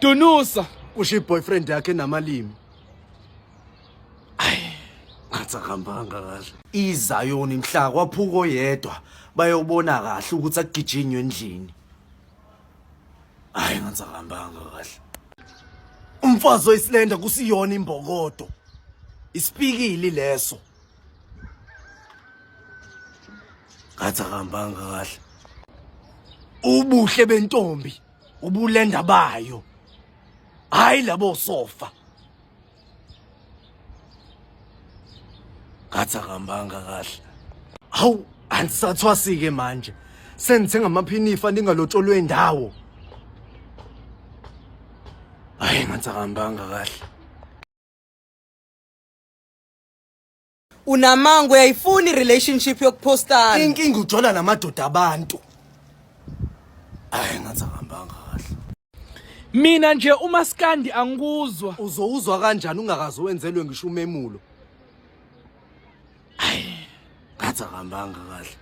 Dunusa. Usho boyfriend yakhe namalimi. Ngathi akahambanga kahle. Izayoni mhla kwaphuko yedwa bayobona kahle ukuthi agijinywe endlini. Ngathi akahambanga kahle. Umfazi oyisilenda kusiyona imbokodo. Isipikili leso. Ngathi akahambanga kahle. Ubuhle bentombi, ubulenda bayo. Hayi labo sofa. Ngathi akahambanga kahle. Hawu, angisathwasike manje. Sengithenga amaphinifa ningalotsholwe indawo. Ngathi akahambanga kahle. Unamango uyayifuna irelationship yokupostana. Inkinga ujola namadoda abantu. Ngathi akahambanga kahle. Mina nje uMaskandi angikuzwa. Uzowuzwa kanjani ungakaze wenzelwe ngisho umemulo? Ngathi akahambanga kahle.